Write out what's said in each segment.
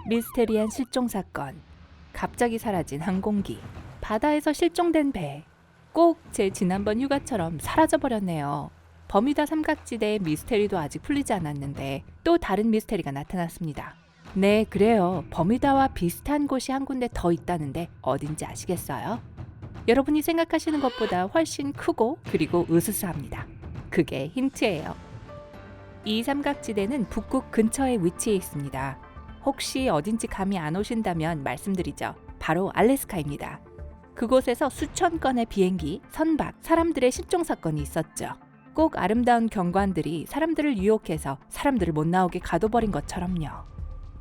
미스테리한 실종 사건, 갑자기 사라진 항공기, 바다에서 실종된 배, 꼭 제 지난번 휴가처럼 사라져버렸네요. 버뮤다 삼각지대의 미스테리도 아직 풀리지 않았는데 또 다른 미스테리가 나타났습니다. 네, 그래요. 버뮤다와 비슷한 곳이 한 군데 더 있다는데 어딘지 아시겠어요? 여러분이 생각하시는 것보다 훨씬 크고 그리고 으스스합니다. 그게 힌트예요. 이 삼각지대는 북극 근처에 위치해 있습니다. 혹시 어딘지 감이 안 오신다면 말씀드리죠. 바로 알래스카입니다. 그곳에서 수천 건의 비행기, 선박, 사람들의 실종 사건이 있었죠. 꼭 아름다운 경관들이 사람들을 유혹해서 사람들을 못 나오게 가둬버린 것처럼요.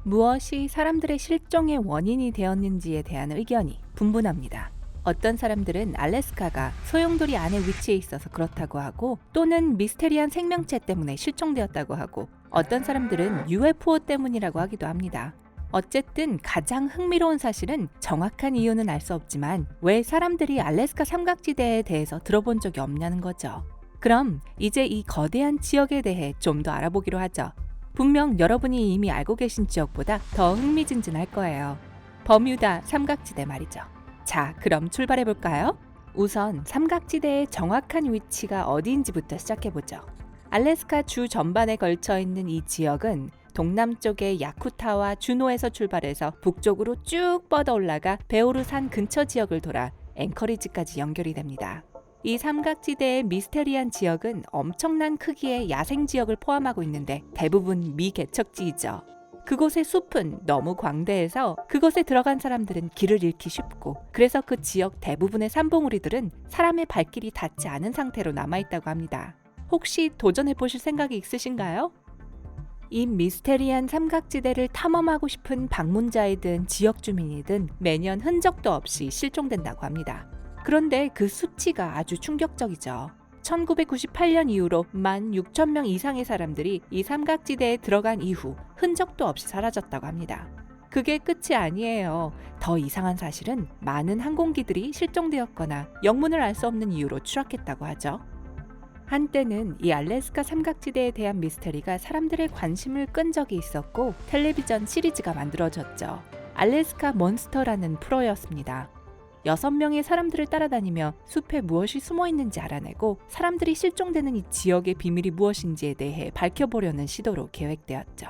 무엇이 사람들의 실종의 원인이 되었는지에 대한 의견이 분분합니다. 어떤 사람들은 알래스카가 소용돌이 안에 위치해 있어서 그렇다고 하고, 또는 미스테리한 생명체 때문에 실종되었다고 하고, 어떤 사람들은 UFO 때문이라고 하기도 합니다. 어쨌든 가장 흥미로운 사실은 정확한 이유는 알 수 없지만 왜 사람들이 알래스카 삼각지대에 대해서 들어본 적이 없냐는 거죠. 그럼 이제 이 거대한 지역에 대해 좀 더 알아보기로 하죠. 분명 여러분이 이미 알고 계신 지역보다 더 흥미진진할 거예요. 버뮤다 삼각지대 말이죠. 자, 그럼 출발해볼까요? 우선 삼각지대의 정확한 위치가 어디인지부터 시작해보죠. 알래스카 주 전반에 걸쳐 있는 이 지역은 동남쪽의 야쿠타와 주노에서 출발해서 북쪽으로 쭉 뻗어 올라가 베오르 산 근처 지역을 돌아 앵커리지까지 연결이 됩니다. 이 삼각지대의 미스테리한 지역은 엄청난 크기의 야생 지역을 포함하고 있는데 대부분 미개척지이죠. 그곳의 숲은 너무 광대해서 그곳에 들어간 사람들은 길을 잃기 쉽고, 그래서 그 지역 대부분의 산봉우리들은 사람의 발길이 닿지 않은 상태로 남아있다고 합니다. 혹시 도전해보실 생각이 있으신가요? 이 미스테리한 삼각지대를 탐험하고 싶은 방문자이든 지역 주민이든 매년 흔적도 없이 실종된다고 합니다. 그런데 그 수치가 아주 충격적이죠. 1998년 이후로 16,000명 이상의 사람들이 이 삼각지대에 들어간 이후 흔적도 없이 사라졌다고 합니다. 그게 끝이 아니에요. 더 이상한 사실은 많은 항공기들이 실종되었거나 영문을 알 수 없는 이유로 추락했다고 하죠. 한때는 이 알래스카 삼각지대에 대한 미스테리가 사람들의 관심을 끈 적이 있었고 텔레비전 시리즈가 만들어졌죠. 알래스카 몬스터라는 프로였습니다. 6명의 사람들을 따라다니며 숲에 무엇이 숨어 있는지 알아내고 사람들이 실종되는 이 지역의 비밀이 무엇인지에 대해 밝혀보려는 시도로 계획되었죠.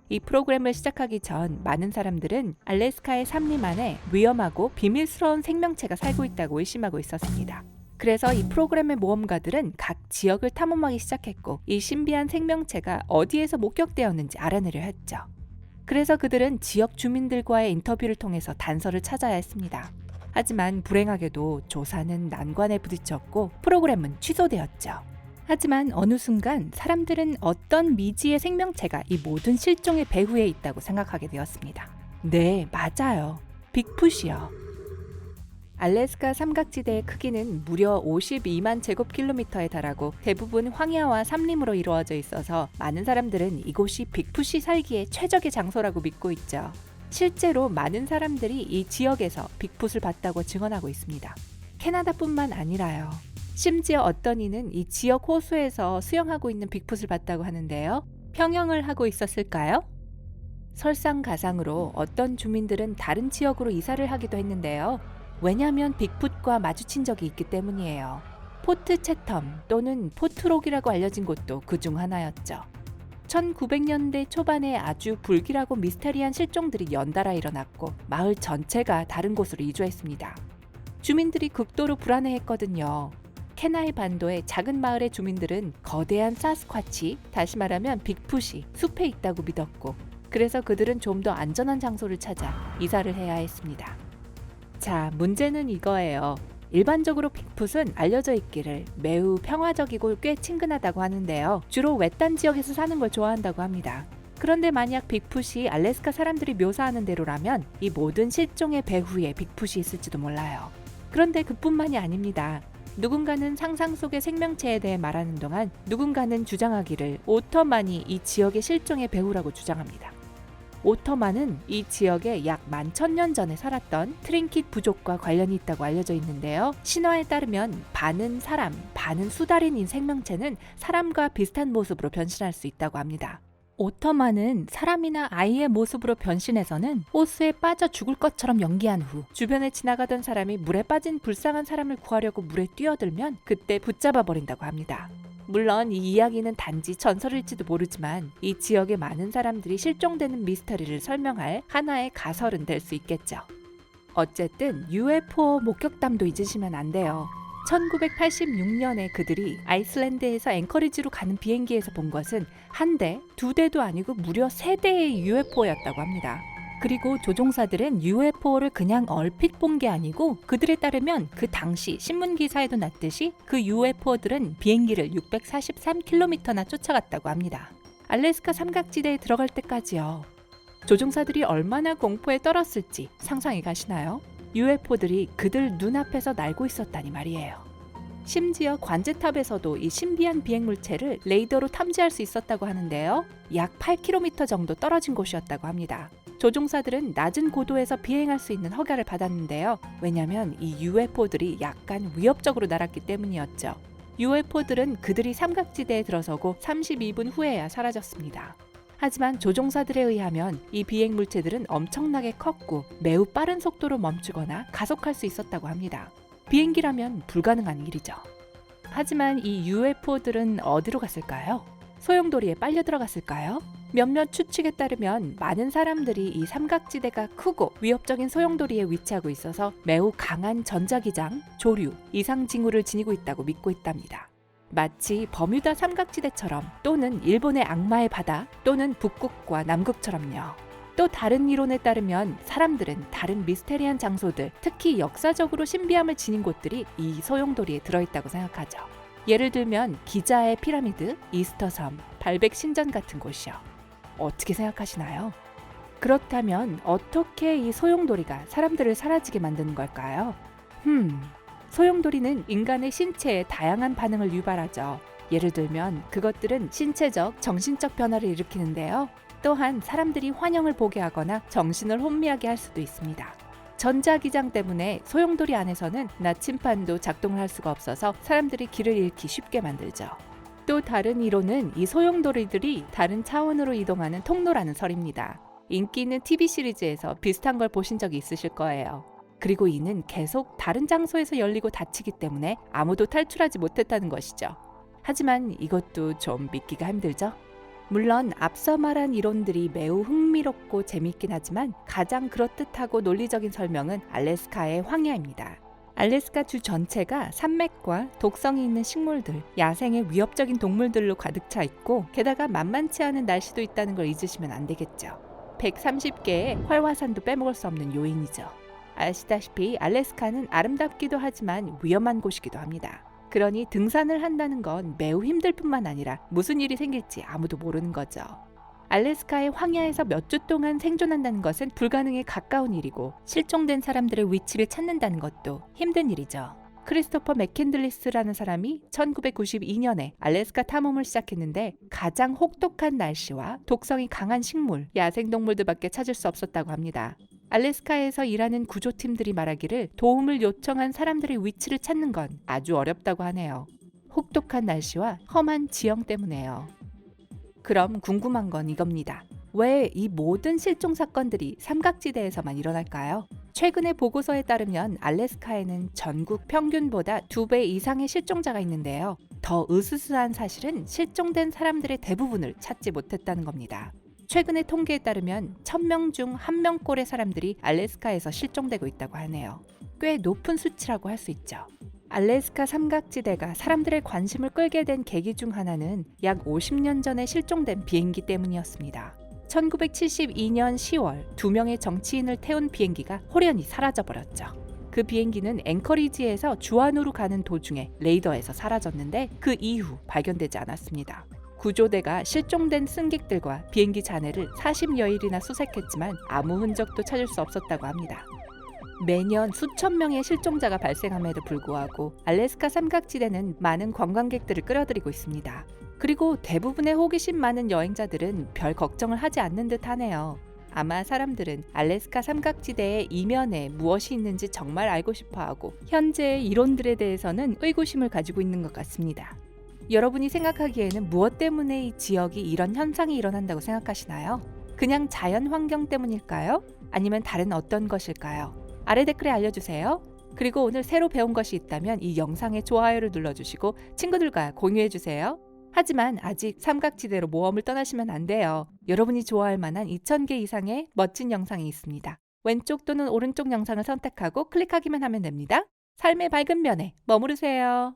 이 프로그램을 시작하기 전 많은 사람들은 알래스카의 산림 안에 위험하고 비밀스러운 생명체가 살고 있다고 의심하고 있었습니다. 그래서 이 프로그램의 모험가들은 각 지역을 탐험하기 시작했고 이 신비한 생명체가 어디에서 목격되었는지 알아내려 했죠. 그래서 그들은 지역 주민들과의 인터뷰를 통해서 단서를 찾아야 했습니다. 하지만 불행하게도 조사는 난관에 부딪혔고 프로그램은 취소되었죠. 하지만 어느 순간 사람들은 어떤 미지의 생명체가 이 모든 실종의 배후에 있다고 생각하게 되었습니다. 네, 맞아요. 빅풋이요. 알래스카 삼각지대의 크기는 무려 52만 제곱킬로미터에 달하고 대부분 황야와 산림으로 이루어져 있어서 많은 사람들은 이곳이 빅풋이 살기에 최적의 장소라고 믿고 있죠. 실제로 많은 사람들이 이 지역에서 빅풋을 봤다고 증언하고 있습니다. 캐나다뿐만 아니라요. 심지어 어떤 이는 이 지역 호수에서 수영하고 있는 빅풋을 봤다고 하는데요. 평영을 하고 있었을까요? 설상가상으로 어떤 주민들은 다른 지역으로 이사를 하기도 했는데요. 왜냐하면 빅풋과 마주친 적이 있기 때문이에요. 포트 채텀 또는 포트록이라고 알려진 곳도 그중 하나였죠. 1900년대 초반에 아주 불길하고 미스테리한 실종들이 연달아 일어났고 마을 전체가 다른 곳으로 이주했습니다. 주민들이 극도로 불안해했거든요. 케나이 반도의 작은 마을의 주민들은 거대한 사스쿼치, 다시 말하면 빅풋이 숲에 있다고 믿었고, 그래서 그들은 좀 더 안전한 장소를 찾아 이사를 해야 했습니다. 자, 문제는 이거예요. 일반적으로 빅풋은 알려져 있기를 매우 평화적이고 꽤 친근하다고 하는데요. 주로 외딴 지역에서 사는 걸 좋아한다고 합니다. 그런데 만약 빅풋이 알래스카 사람들이 묘사하는 대로라면 이 모든 실종의 배후에 빅풋이 있을지도 몰라요. 그런데 그뿐만이 아닙니다. 누군가는 상상 속의 생명체에 대해 말하는 동안 누군가는 주장하기를 오터만이 이 지역의 실종의 배후라고 주장합니다. 오터만은 이 지역에 약 11,000년 전에 살았던 트린킷 부족과 관련이 있다고 알려져 있는데요. 신화에 따르면 반은 사람, 반은 수달인인 생명체는 사람과 비슷한 모습으로 변신할 수 있다고 합니다. 오터만은 사람이나 아이의 모습으로 변신해서는 호수에 빠져 죽을 것처럼 연기한 후 주변에 지나가던 사람이 물에 빠진 불쌍한 사람을 구하려고 물에 뛰어들면 그때 붙잡아 버린다고 합니다. 물론 이 이야기는 단지 전설일지도 모르지만 이 지역의 많은 사람들이 실종되는 미스터리를 설명할 하나의 가설은 될 수 있겠죠. 어쨌든 UFO 목격담도 잊으시면 안 돼요. 1986년에 그들이 아이슬란드에서 앵커리지로 가는 비행기에서 본 것은 한 대, 두 대도 아니고 무려 세 대의 UFO였다고 합니다. 그리고 조종사들은 UFO를 그냥 얼핏 본 게 아니고 그들에 따르면 그 당시 신문 기사에도 났듯이 그 UFO들은 비행기를 643km나 쫓아갔다고 합니다. 알래스카 삼각지대에 들어갈 때까지요. 조종사들이 얼마나 공포에 떨었을지 상상이 가시나요? UFO들이 그들 눈앞에서 날고 있었다니 말이에요. 심지어 관제탑에서도 이 신비한 비행물체를 레이더로 탐지할 수 있었다고 하는데요. 약 8km 정도 떨어진 곳이었다고 합니다. 조종사들은 낮은 고도에서 비행할 수 있는 허가를 받았는데요. 왜냐하면 이 UFO들이 약간 위협적으로 날았기 때문이었죠. UFO들은 그들이 삼각지대에 들어서고 32분 후에야 사라졌습니다. 하지만 조종사들에 의하면 이 비행 물체들은 엄청나게 컸고 매우 빠른 속도로 멈추거나 가속할 수 있었다고 합니다. 비행기라면 불가능한 일이죠. 하지만 이 UFO들은 어디로 갔을까요? 소용돌이에 빨려 들어갔을까요? 몇몇 추측에 따르면 많은 사람들이 이 삼각지대가 크고 위협적인 소용돌이에 위치하고 있어서 매우 강한 전자기장, 조류, 이상징후를 지니고 있다고 믿고 있답니다. 마치 버뮤다 삼각지대처럼 또는 일본의 악마의 바다 또는 북극과 남극처럼요. 또 다른 이론에 따르면 사람들은 다른 미스테리한 장소들, 특히 역사적으로 신비함을 지닌 곳들이 이 소용돌이에 들어있다고 생각하죠. 예를 들면 기자의 피라미드, 이스터섬, 발백 신전 같은 곳이요. 어떻게 생각하시나요? 그렇다면 어떻게 이 소용돌이가 사람들을 사라지게 만드는 걸까요? 소용돌이는 인간의 신체에 다양한 반응을 유발하죠. 예를 들면 그것들은 신체적, 정신적 변화를 일으키는데요. 또한 사람들이 환영을 보게 하거나 정신을 혼미하게 할 수도 있습니다. 전자기장 때문에 소용돌이 안에서는 나침판도 작동을 할 수가 없어서 사람들이 길을 잃기 쉽게 만들죠. 또 다른 이론은 이 소용돌이들이 다른 차원으로 이동하는 통로라는 설입니다. 인기 있는 TV 시리즈에서 비슷한 걸 보신 적이 있으실 거예요. 그리고 이는 계속 다른 장소에서 열리고 닫히기 때문에 아무도 탈출하지 못했다는 것이죠. 하지만 이것도 좀 믿기가 힘들죠? 물론 앞서 말한 이론들이 매우 흥미롭고 재미있긴 하지만 가장 그럴듯하고 논리적인 설명은 알래스카의 황야입니다. 알래스카 주 전체가 산맥과 독성이 있는 식물들, 야생의 위협적인 동물들로 가득 차 있고 게다가 만만치 않은 날씨도 있다는 걸 잊으시면 안 되겠죠. 130개의 활화산도 빼먹을 수 없는 요인이죠. 아시다시피 알래스카는 아름답기도 하지만 위험한 곳이기도 합니다. 그러니 등산을 한다는 건 매우 힘들 뿐만 아니라 무슨 일이 생길지 아무도 모르는 거죠. 알래스카의 황야에서 몇 주 동안 생존한다는 것은 불가능에 가까운 일이고 실종된 사람들의 위치를 찾는다는 것도 힘든 일이죠. 크리스토퍼 맥킨들리스라는 사람이 1992년에 알래스카 탐험을 시작했는데 가장 혹독한 날씨와 독성이 강한 식물, 야생동물들밖에 찾을 수 없었다고 합니다. 알래스카에서 일하는 구조팀들이 말하기를 도움을 요청한 사람들의 위치를 찾는 건 아주 어렵다고 하네요. 혹독한 날씨와 험한 지형 때문에요. 그럼 궁금한 건 이겁니다. 왜 이 모든 실종 사건들이 삼각지대에서만 일어날까요? 최근의 보고서에 따르면 알래스카에는 전국 평균보다 2배 이상의 실종자가 있는데요. 더 으스스한 사실은 실종된 사람들의 대부분을 찾지 못했다는 겁니다. 최근의 통계에 따르면 1000명 중 1명꼴의 사람들이 알래스카에서 실종되고 있다고 하네요. 꽤 높은 수치라고 할 수 있죠. 알래스카 삼각지대가 사람들의 관심을 끌게 된 계기 중 하나는 약 50년 전에 실종된 비행기 때문이었습니다. 1972년 10월 2명의 정치인을 태운 비행기가 호련히 사라져버렸죠. 그 비행기는 앵커리지에서 주안으로 가는 도중에 레이더에서 사라졌는데 그 이후 발견되지 않았습니다. 구조대가 실종된 승객들과 비행기 잔해를 40여일이나 수색했지만 아무 흔적도 찾을 수 없었다고 합니다. 매년 수천 명의 실종자가 발생함에도 불구하고 알래스카 삼각지대는 많은 관광객들을 끌어들이고 있습니다. 그리고 대부분의 호기심 많은 여행자들은 별 걱정을 하지 않는 듯 하네요. 아마 사람들은 알래스카 삼각지대의 이면에 무엇이 있는지 정말 알고 싶어하고 현재의 이론들에 대해서는 의구심을 가지고 있는 것 같습니다. 여러분이 생각하기에는 무엇 때문에 이 지역이 이런 현상이 일어난다고 생각하시나요? 그냥 자연 환경 때문일까요? 아니면 다른 어떤 것일까요? 아래 댓글에 알려주세요. 그리고 오늘 새로 배운 것이 있다면 이 영상에 좋아요를 눌러주시고 친구들과 공유해주세요. 하지만 아직 삼각지대로 모험을 떠나시면 안 돼요. 여러분이 좋아할 만한 2000개 이상의 멋진 영상이 있습니다. 왼쪽 또는 오른쪽 영상을 선택하고 클릭하기만 하면 됩니다. 삶의 밝은 면에 머무르세요.